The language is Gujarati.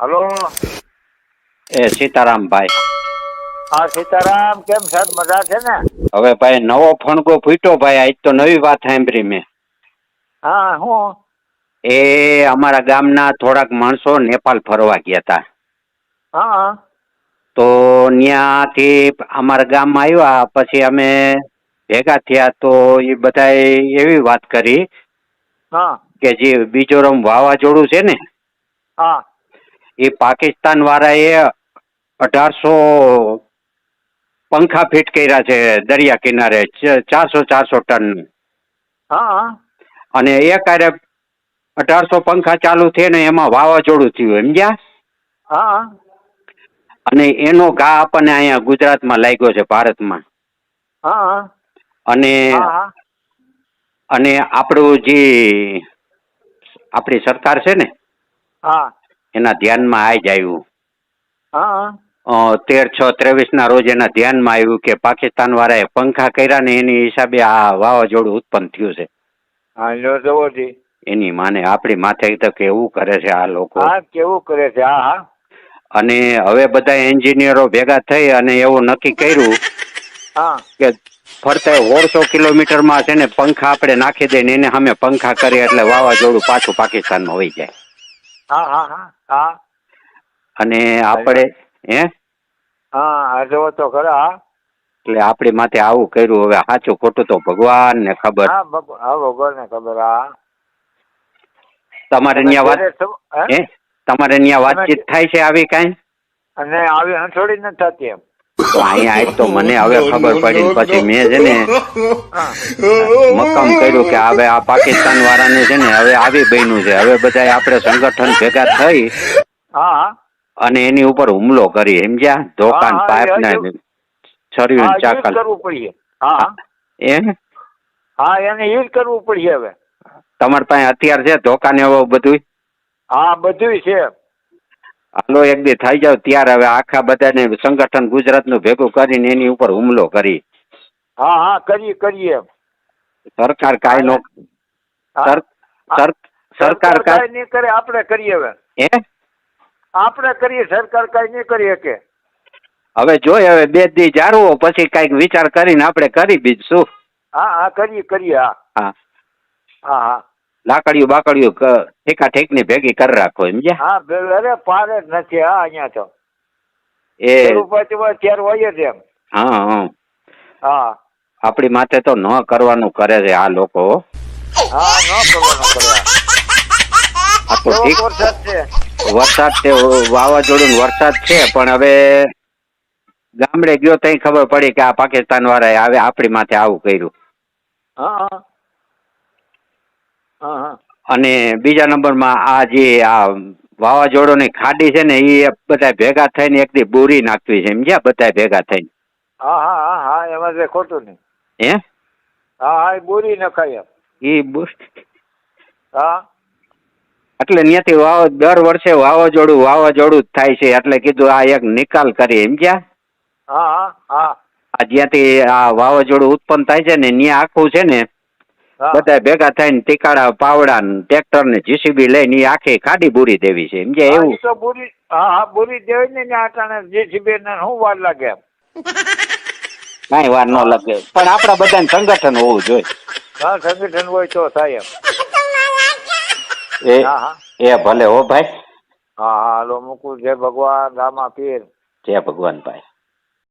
હલો. એ સીતારામભાઈ. હા સીતારામ, કેમ સાહેબ મજા છે ને? હવે ભાઈ નવો ફણગો ફૂટ્યો ભાઈ, આજ તો નવી વાત સાંભળી મેં. હા હું? એ અમારા ગામના થોડાક માણસો નેપાળ ફરવા ગયા હતા. હા તો ત્યાંથી અમારા ગામમાં આવ્યા પછી અમે ભેગા થયા તો એ બધા એવી વાત કરી હા કે જે બીજોરમ વાવાઝોડું છે ને હા એ પાકિસ્તાન વાળાએ 1800 પંખા ફિટ કર્યા છે દરિયા કિનારે, 400 ટન. હા અને એ કાર્ય 1800 પંખા ચાલુ થયા ને એમાં વાવાઝોડું થયું, સમજ્યા? હા અને એનો ઘા આપણને અહીંયા ગુજરાતમાં લાગ્યો છે, ભારતમાં. હા અને હા અને આપણું જે આપણી સરકાર છે ને હા એના ધ્યાનમાં આ જ આવ્યું. હા 13/6/23 ના રોજ એના ધ્યાનમાં આવ્યું કે પાકિસ્તાન વાળાએ પંખા કર્યા ને એની હિસાબે આ વાવાઝોડું ઉત્પન્ન થયું છે. હા લો જવો જી. એની માને આપણી માથે તો કેવું કરે છે આ લોકો. હા કેવું કરે છે. હા હા અને હવે બધા એન્જિનિયરો ભેગા થઈ અને એવું નક્કી કર્યું હા કે ફરતે 150 કિલોમીટરમાં છે ને પંખા આપણે નાખી દઈએ ને એને સામે પંખા કરીએ એટલે વાવાઝોડું પાછું પાકિસ્તાનમાં વહી જાય. હા હા હા હા અને આપણે હા જવો તો ખરા. એટલે આપણી માથે આવું કર્યું. હવે સાચું ખોટું તો ભગવાન ને ખબર. હા ભગવાન ને ખબર. હા તમારે તમે ત્યાં વાત ઘરે છો તમારે ત્યાં વાતચીત થાય છે આવી કાંઈ? અને આવી હંસોડી નથી થતી એમ. તો અહીંયા આજ તો મને હવે ખબર પડી ને પછી મેં છે ને હા મક્કમ કર્યું કે હવે આ પાકિસ્તાન વાળાને છે ને હવે આવી બન્યું છે. હવે બધા આપણે સંગઠન ભેગા થઈ હા અને એની ઉપર હુમલો કરી, સમજ્યા? હા ધોકાન હા પાઇપ ને છર્યું હા યુઝ ચાકલ કરવું પડશે. હા હા એને યુઝ કરવું પડશે હવે. તમારે પાસે હથિયાર છે, ધોકા ને એવું બધું? હા બધું છે. હાલો એક દી થઈ જાવ ત્યારે હવે આખા બધાને સંગઠન ગુજરાતનું ભેગું કરીને એની ઉપર હુમલો કરી. હા હા કરીએ. સરકાર કાંઈ નો સરકાર કાંઈ નહીં કરે, આપણે કરીએ હવે. આપણે કરીએ, સરકાર કાંઈ નહીં કરી શકે. હવે જોઈ હવે 2 દી જાળવો પછી કઈક વિચાર કરીને આપણે કરી બીજું શું. હા હા કરીએ. હા હા હા હા લાકડીયું બાકડીયું ઠેકા ઠેકની ભેગી કરી રાખો, સમજ્યા? હા અરે પાર જ નથી. હા અહીંયા તો એ ત્યારે હોય જ એમ. હા હા આપણી માથે તો ન કરવાનું કરે છે આ લોકો. હા ન કરવાનું કર્યા. આ તો કેવો ઠીક વરસાદ છે? વરસાદ છે, વાવાઝોડું વરસાદ છે, પણ હવે ગામડે ગયો તઈ ખબર પડી કે આ પાકિસ્તાન વાળાએ હવે આપણી માથે આવું કર્યું. હા હા અને બીજા નંબરમાં આ જે આ વાવાઝોડુંની ખાડી છે ને એ બધા ભેગા થઈને એક દી બોરી નાખવી છે, સમજ્યા? બધા ભેગા થઈને. હા એમાં જે ખોટું નહીં. હા એ બોરી નખાય એમ. હા એટલે ત્યાંથી દર વર્ષે વાવાઝોડું જ થાય છે એટલે કીધું આ એક નિકાલ કરી, સમજ્યા? હા આ જ્યાંથી આ વાવાઝોડું ઉત્પન્ન થાય છે ને ત્યાં આખું છે ને બધા ભેગા થઈને ટીકાડા પાવડા ટ્રેક્ટર ને જીસીબી લઈને આખી ખાડી બુરી દેવી છે, સમજ્યા? એવું તો બોરી દેવાય ને આટાણે જીસીબી ને શું વાર લાગે એમ. કાંઈ વાર ન લાગે પણ આપડા બધાને સંગઠન હોવું જોઈએ. હા સંગઠન હોય તો થાય એમ. હા એ ભલે હો ભાઈ. હાલો મૂકું. જય ભગવાન રામા પીર. જય ભગવાન ભાઈ.